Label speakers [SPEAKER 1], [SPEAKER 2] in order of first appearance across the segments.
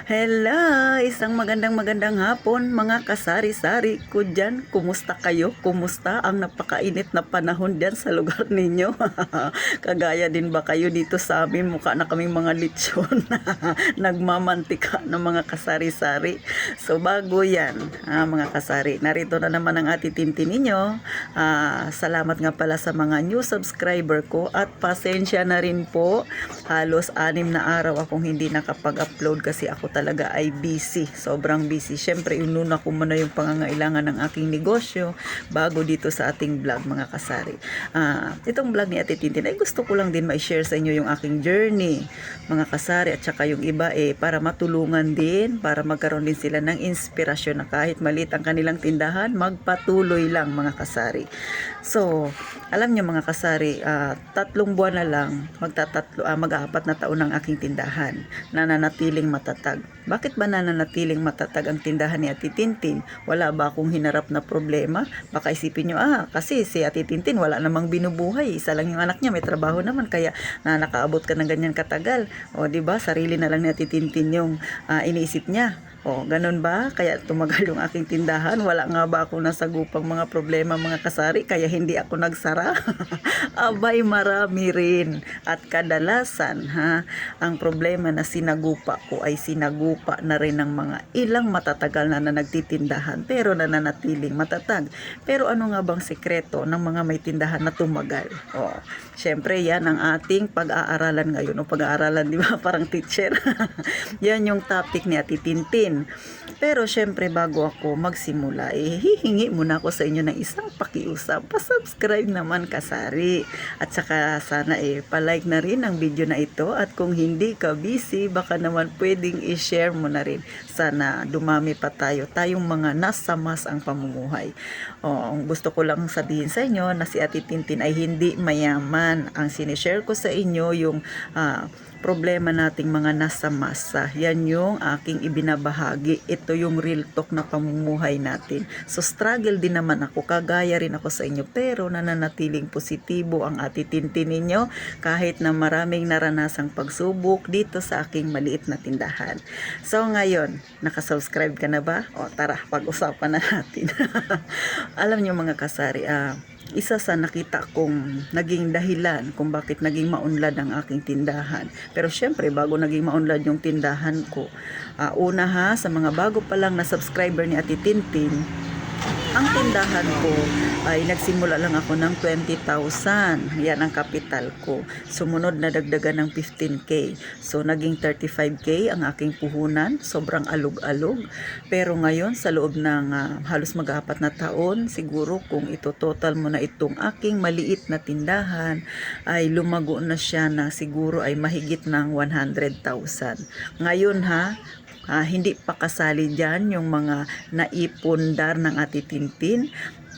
[SPEAKER 1] Hello! Isang magandang hapon mga kasari-sari ko dyan. Kumusta kayo? Kumusta ang napakainit na panahon dyan sa lugar ninyo? Kagaya din ba kayo dito sa amin? Mukha na kaming mga lechon. Nagmamantika ng mga kasari-sari. So bago yan, mga kasari, narito na naman ang atitintin ninyo. Salamat nga pala sa mga new subscriber ko at pasensya na rin po. Halos 6 na araw akong hindi nakapag-upload kasi ako talaga ay busy. Sobrang busy. Syempre, inuna ko muna yung pangangailangan ng aking negosyo bago dito sa ating vlog, mga kasari. Itong vlog ni Ate Tintin ay gusto ko lang din ma-share sa inyo yung aking journey, mga kasari, at saka yung iba para matulungan din, para magkaroon din sila ng inspirasyon na kahit maliit ang kanilang tindahan, magpatuloy lang, mga kasari. So, alam niyo mga kasari, 3 buwan na lang, mag-4 na taon ang aking tindahan, nananatiling matatag. Bakit ba nananatiling matatag ang tindahan ni Ate Tintin? Wala ba akong hinarap na problema? Baka isipin nyo, kasi si Ate Tintin wala namang binubuhay, isa lang yung anak niya, may trabaho naman, kaya nakaabot ka ng ganyan katagal. O, diba, sarili na lang ni Ate Tintin yung iniisip niya. O, ganun ba? Kaya tumagal yung aking tindahan. Wala nga ba ako nasagupang mga problema, mga kasari, kaya hindi ako nagsara? Abay, marami rin. At kadalasan, ang problema na sinagupa ko ay sinagupa na rin ng mga ilang matatagal na nagtitindahan pero nananatiling matatag. Pero ano nga bang sekreto ng mga may tindahan na tumagal? O, syempre yan ang ating pag-aaralan ngayon. O pag-aaralan, di ba? Parang teacher. Yan yung topic ni Ate Tintin. Pero syempre bago ako magsimula, hihingi muna ako sa inyo ng isang pakiusap. Pa-subscribe naman, kasari. At saka sana palike na rin ang video na ito. At kung hindi ka busy, baka naman pwedeng i-share mo na rin. Sana dumami pa tayo. Tayong mga nasa mas ang pamumuhay. Gusto ko lang sabihin sa inyo na si Ate Tintin ay hindi mayaman. Ang sinishare ko sa inyo yung problema nating mga nasa masa. Yan yung aking ibinabahagi. Ito yung real talk na pamumuhay natin. So struggle din naman ako, kagaya rin ako sa inyo, pero nananatiling positibo ang Ate Tintin ninyo kahit na maraming naranasang pagsubok dito sa aking maliit na tindahan. So ngayon, nakasubscribe ka na ba? O tara, pag-usapan na natin. Alam niyo mga kasari, isa sa nakita kong naging dahilan kung bakit naging maunlad ang aking tindahan. Pero syempre, bago naging maunlad yung tindahan ko, una sa mga bago pa lang na subscriber ni Ate Tintin, ang tindahan ko ay nagsimula lang ako ng 20,000. Yan ang kapital ko. Sumunod na dagdagan ng 15K. So naging 35K ang aking puhunan. Sobrang alog-alog. Pero ngayon sa loob ng halos mag-4 na taon, siguro kung ito total mo na itong aking maliit na tindahan, ay lumago na siya na siguro ay mahigit ng 100,000. Ngayon hindi pa kasali dyan yung mga naipundar ng Ate Tintin.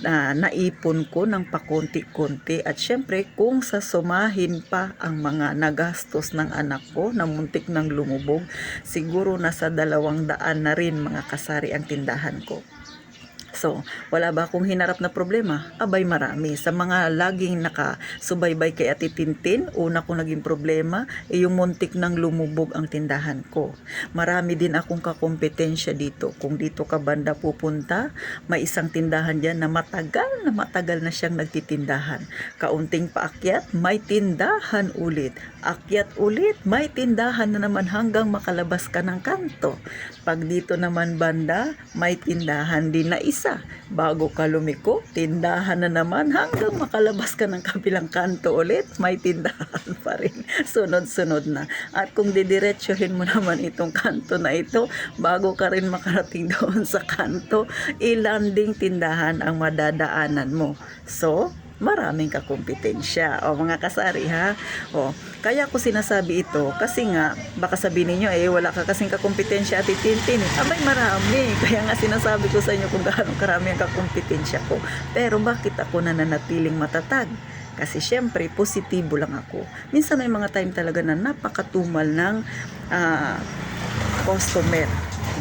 [SPEAKER 1] Naipon ko ng pakunti-kunti, at syempre kung sasumahin pa ang mga nagastos ng anak ko na muntik ng lumubog, siguro nasa 200 na rin, mga kasari, ang tindahan ko. So, wala ba akong hinarap na problema? Abay, marami. Sa mga laging nakasubaybay kay Ate Tintin, una ko naging problema, yung muntik nang lumubog ang tindahan ko. Marami din akong kakompetensya dito. Kung dito ka banda pupunta, may isang tindahan dyan na matagal na siyang nagtitindahan. Kaunting paakyat, may tindahan ulit. Akyat ulit, may tindahan na naman hanggang makalabas ka ng kanto. Pag dito naman banda, may tindahan din na isa. Bago ka lumiko, tindahan na naman hanggang makalabas ka ng kabilang kanto ulit, may tindahan pa rin. Sunod-sunod na. At kung didiretsuhin mo naman itong kanto na ito, bago ka rin makarating doon sa kanto, ilanding tindahan ang madadaanan mo. So, maraming kakompetensya. Mga kasari, kaya ko sinasabi ito kasi nga baka sabihin niyo wala ka kasing kakompetensya, Ate Tintin. Abay, marami. Kaya nga sinasabi ko sa inyo kung gaano karami ang kakompetensya ko. Pero bakit ako nananatiling matatag? Kasi syempre positibo lang ako. Minsan may mga time talaga na napakatumal ng customer.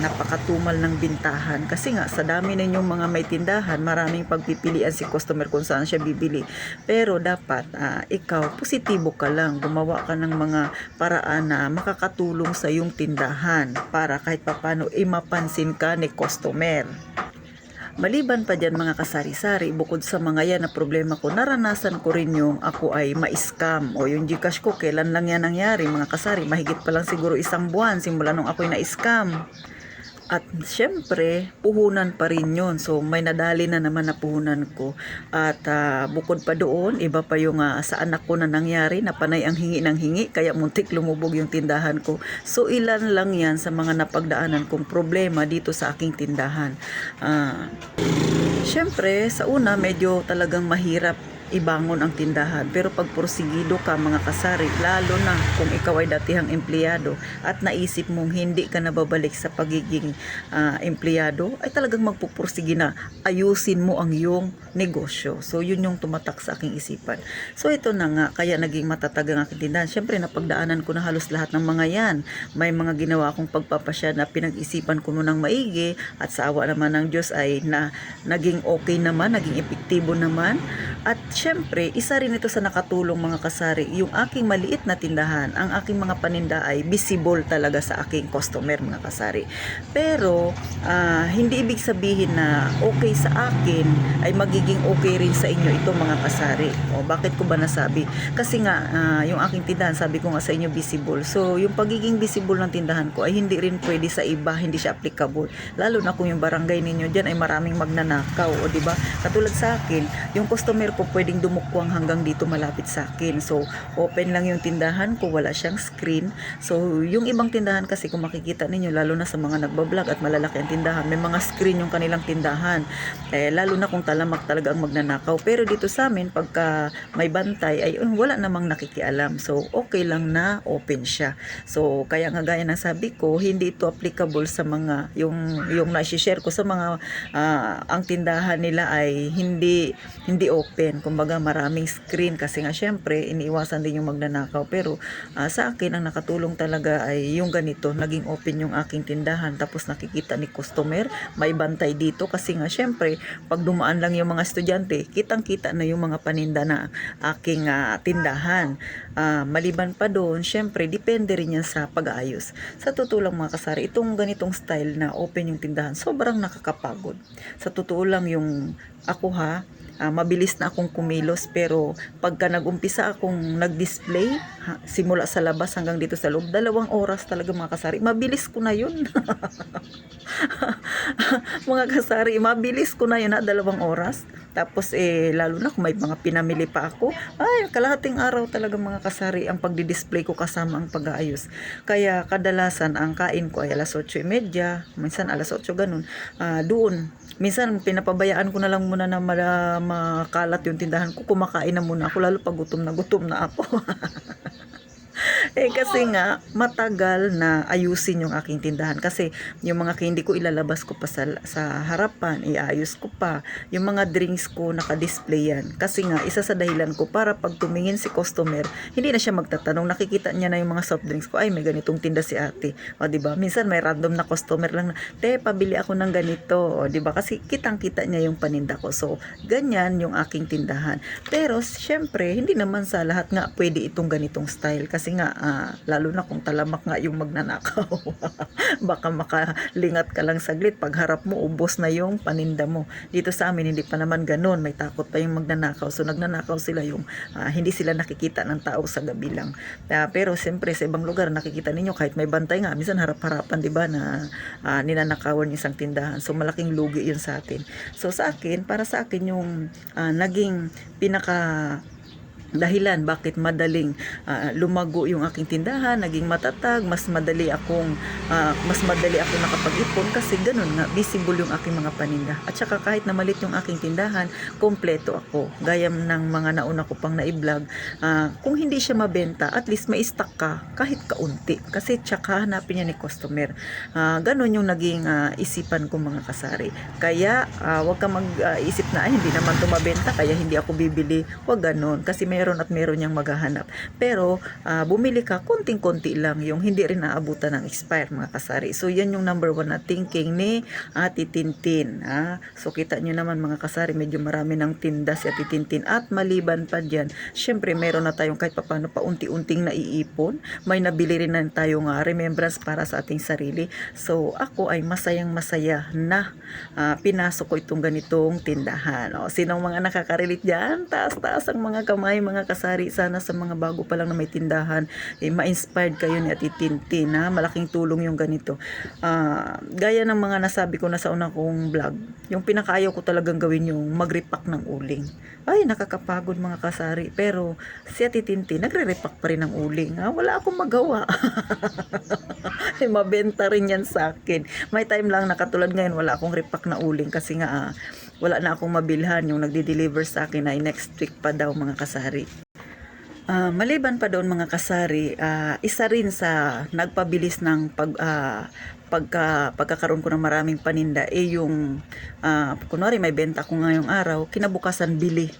[SPEAKER 1] napakatumal ng bintahan. Kasi nga, sa dami ninyong mga may tindahan, maraming pagpipilian si customer kung saan siya bibili. Pero dapat, ikaw, positibo ka lang. Gumawa ka ng mga paraan na makakatulong sa iyong tindahan para kahit papano mapansin ka ni customer. Maliban pa dyan mga kasari-sari, bukod sa mga yan na problema ko, naranasan ko rin yung ako ay ma-scam o yung Gcash ko, kailan lang yan nangyari mga kasari, mahigit pa lang siguro 1 buwan simula nung ako'y na-scam. At syempre, puhunan pa rin yun. So, may nadali na naman na puhunan ko. At bukod pa doon, iba pa yung sa anak ko na nangyari, na panay ang hingi ng hingi, kaya muntik lumubog yung tindahan ko. So, ilan lang yan sa mga napagdaanan kong problema dito sa aking tindahan. Syempre, sa una, medyo talagang mahirap ibangon ang tindahan. Pero pag porsigido ka mga kasari, lalo na kung ikaw ay datihang empleyado at naisip mong hindi ka nababalik sa pagiging empleyado, ay talagang magpupursigi na ayusin mo ang iyong negosyo. So yun yung tumatak sa aking isipan. So ito na nga, kaya naging matatag ang aking tindahan. Siyempre napagdaanan ko na halos lahat ng mga yan. May mga ginawa akong pagpapasya na pinag-isipan ko munang maigi, at sa awa naman ng Diyos ay naging okay naman, naging epektibo naman. At syempre, isa rin ito sa nakatulong mga kasari, yung aking maliit na tindahan, ang aking mga paninda ay visible talaga sa aking customer mga kasari. Pero, hindi ibig sabihin na okay sa akin ay magiging okay rin sa inyo ito mga kasari. O, bakit ko ba nasabi? Kasi nga, yung aking tindahan, sabi ko nga sa inyo visible. So, yung pagiging visible ng tindahan ko ay hindi rin pwede sa iba, hindi siya applicable. Lalo na kung yung barangay ninyo dyan ay maraming magnanakaw, o diba? Katulad sa akin, yung customer ko pwedeng dumukwang hanggang dito malapit sa akin. So, open lang yung tindahan ko, wala siyang screen. So, yung ibang tindahan kasi kung makikita ninyo, lalo na sa mga nagbablog at malalaki ang tindahan, may mga screen yung kanilang tindahan. Lalo na kung talamak talaga ang magnanakaw. Pero dito sa amin, pagka may bantay, ay wala namang nakikialam. So, okay lang na open siya. So, kaya nga gaya ng sabi ko, hindi ito applicable sa mga, yung na-share ko sa mga, ang tindahan nila ay hindi open. Kumbaga maraming screen kasi nga syempre iniiwasan din yung magnanakaw. Pero sa akin ang nakatulong talaga ay yung ganito, naging open yung aking tindahan, tapos nakikita ni customer, may bantay dito kasi nga syempre pag dumaan lang yung mga estudyante, kitang-kita na yung mga paninda na aking tindahan. Maliban pa doon, syempre depende rin yan sa pag-aayos. Sa totoo lang mga kasari, itong ganitong style na open yung tindahan, sobrang nakakapagod. Sa totoo lang yung ako mabilis na akong kumilos, pero pagka nag-umpisa akong nag-display simula sa labas hanggang dito sa loob, 2 oras talaga mga kasari, mabilis ko na yun. Mga kasari, mabilis ko na yun 2 oras. Tapos lalo na kung may mga pinamili pa ako, ay kalahating araw talaga mga kasari ang pagdi-display ko kasama ang pag-aayos. Kaya kadalasan ang kain ko ay 8:30, minsan 8:00 ganun. Doon minsan pinapabayaan ko na lang muna na makalat yung tindahan ko, kumakain na muna ako, lalo pag gutom na ako. Kasi nga matagal na ayusin yung aking tindahan, kasi yung mga hindi ko ilalabas ko pa sa harapan, iayos ko pa yung mga drinks ko, naka-display yan, kasi nga isa sa dahilan ko para pag tumingin si customer, hindi na siya magtatanong, nakikita niya na yung mga soft drinks ko, ay may ganitong tinda si ate, o diba, minsan may random na customer lang na, te pabili ako ng ganito, o diba, kasi kitang-kita niya yung paninda ko. So ganyan yung aking tindahan. Pero syempre hindi naman sa lahat nga pwede itong ganitong style, kasi nga lalo na kung talamak nga yung magnanakaw. Baka makalingat ka lang saglit, pagharap mo ubos na yung paninda mo. Dito sa amin hindi pa naman ganun, may takot pa yung magnanakaw. So nagnanakaw sila yung hindi sila nakikita ng tao sa gabi lang. Pero siyempre sa ibang lugar nakikita ninyo kahit may bantay nga, minsan harap-harapan, di ba, na ninanakawan yung isang tindahan. So malaking lugi yun sa atin. So sa akin, para sa akin yung naging pinaka dahilan bakit madaling lumago yung aking tindahan, naging matatag, mas madali akong nakapag-ipon, kasi ganun nga, visible yung aking mga paninda. At saka kahit na malit yung aking tindahan, kompleto ako. Gaya ng mga nauna ko pang na-vlog, kung hindi siya mabenta, at least may stock ka kahit kaunti, kasi tsaka hanapin niya ni customer. Ganun yung naging isipan ko mga kasari. Kaya wag ka mag-isip na ay hindi naman ito mabenta kaya hindi ako bibili. Wag ganun, kasi may meron at meron niyang maghahanap. Pero bumili ka konting-konti lang, yung hindi rin naabutan ng expire mga kasari. So yan yung number 1 na thinking ni Ate Tintin. So kita nyo naman mga kasari, medyo marami ng tinda si Ate Tintin. At maliban pa dyan, syempre meron na tayong kahit papano paunti-unting naiipon. May nabili rin na tayong remembrance para sa ating sarili. So ako ay masayang masaya na pinasok ko itong ganitong tindahan. Sinong mga nakaka-relate dyan? Taas-taas ang mga kamay mga kasari. Sana sa mga bago pa lang na may tindahan, ma-inspired kayo ni Ate Tintin. Malaking tulong yung ganito. Gaya ng mga nasabi ko na sa unang kong vlog, yung pinakaayaw ko talagang gawin yung mag-repack ng uling. Ay, nakakapagod mga kasari. Pero si Ate Tintin, nagre-repack pa rin ng uling. Wala akong magawa. Mabenta rin yan sa akin. May time lang na katulad ngayon, wala akong repack na uling kasi nga wala na akong mabilhan. Yung nagde-deliver sa akin ay next week pa daw mga kasari. Maliban pa doon mga kasari, isa rin sa nagpabilis ng pagkakaroon ko ng maraming paninda yung kunwari may benta ko ngayong araw, kinabukasan bili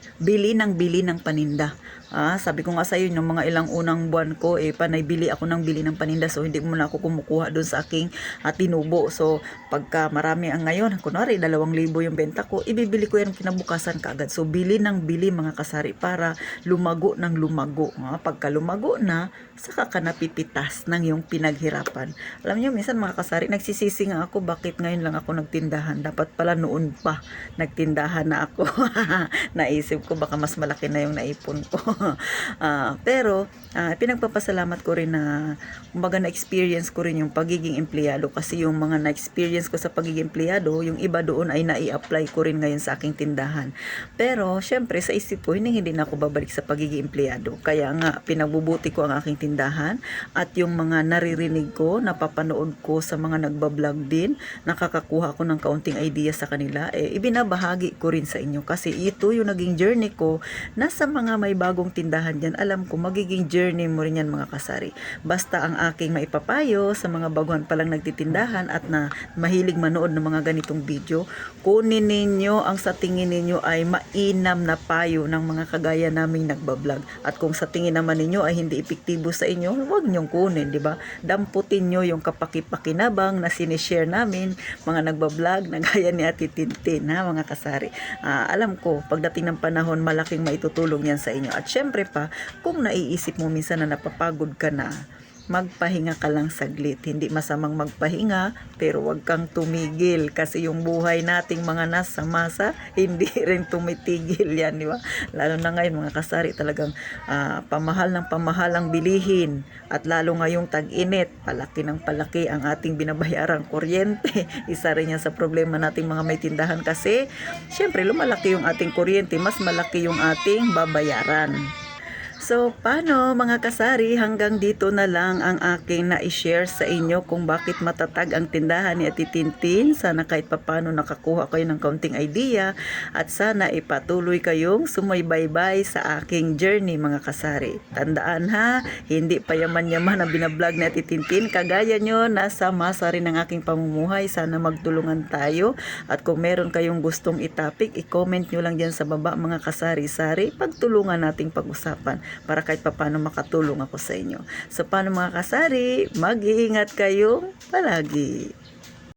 [SPEAKER 1] ng paninda. Sabi ko nga sa iyo, yung mga ilang unang buwan ko, panay bili ako ng bili ng paninda. So, hindi mo na ako kumukuha doon sa aking tinubo. So, pagka marami ang ngayon, kunwari, 2,000 yung benta ko, ibibili ko yan kinabukasan kaagad. So, bili ng bili mga kasari para lumago ng lumago. Pagka lumago na, saka ka napipitas ng yung pinaghirapan. Alam niyo, minsan mga kasari, nagsisisi nga ako, bakit ngayon lang ako nagtindahan? Dapat pala noon pa, nagtindahan na ako. Naisip ko, baka mas malaki na yung naipon ko. Pero pinagpapasalamat ko rin na kumbaga na-experience ko rin yung pagiging empleyado kasi yung mga na-experience ko sa pagiging empleyado, yung iba doon ay nai-apply ko rin ngayon sa aking tindahan. Pero syempre sa isip ko hindi na ako babalik sa pagiging empleyado. Kaya nga pinagbubuti ko ang aking tindahan at yung mga naririnig ko, napapanood ko sa mga nagbablog din, nakakakuha ko ng kaunting idea sa kanila, ibinabahagi ko rin sa inyo kasi ito yung naging journey ko na sa mga may bagong tindahan dyan, alam ko magiging journey mo rin yan mga kasari. Basta ang aking maipapayo sa mga baguhan palang nagtitindahan at na mahilig manood ng mga ganitong video, kunin ninyo ang sa tingin ninyo ay mainam na payo ng mga kagaya naming nagbablog. At kung sa tingin naman ninyo ay hindi epektibo sa inyo, huwag nyong kunin, di ba? Damputin nyo yung kapakipakinabang na sinishare namin, mga nagbablog na gaya ni Ate Tintin, mga kasari. Alam ko, pagdating ng panahon, malaking maitutulong yan sa inyo. At syempre pa, kung naiisip mo minsan na napapagod ka na, magpahinga ka lang saglit. Hindi masamang magpahinga, pero wag kang tumigil kasi yung buhay nating mga nasa masa, hindi rin tumitigil yan, di ba? Lalo na ngayon mga kasari, talagang pamahal ng pamahal ang bilihin at lalo ngayong tag-init, palaki ng palaki ang ating binabayarang kuryente. Isa rin yan sa problema nating mga may tindahan kasi syempre lumalaki yung ating kuryente, mas malaki yung ating babayaran. So, paano mga kasari, hanggang dito na lang ang aking na-share sa inyo kung bakit matatag ang tindahan ni Ate Tintin. Sana kahit papano nakakuha kayo ng kaunting idea at sana ipatuloy kayong sumubaybaybay sa aking journey mga kasari. Tandaan ha, hindi pa yaman-yaman ang binablog ni Ate Tintin. Kagaya nyo, nasa masa rin ang aking pamumuhay. Sana magtulungan tayo at kung meron kayong gustong itapik, i-comment nyo lang dyan sa baba mga kasari-sari. Pagtulungan nating pag-usapan para kahit paano makatulong ako sa inyo. So paano mga kasari, mag-iingat kayong palagi.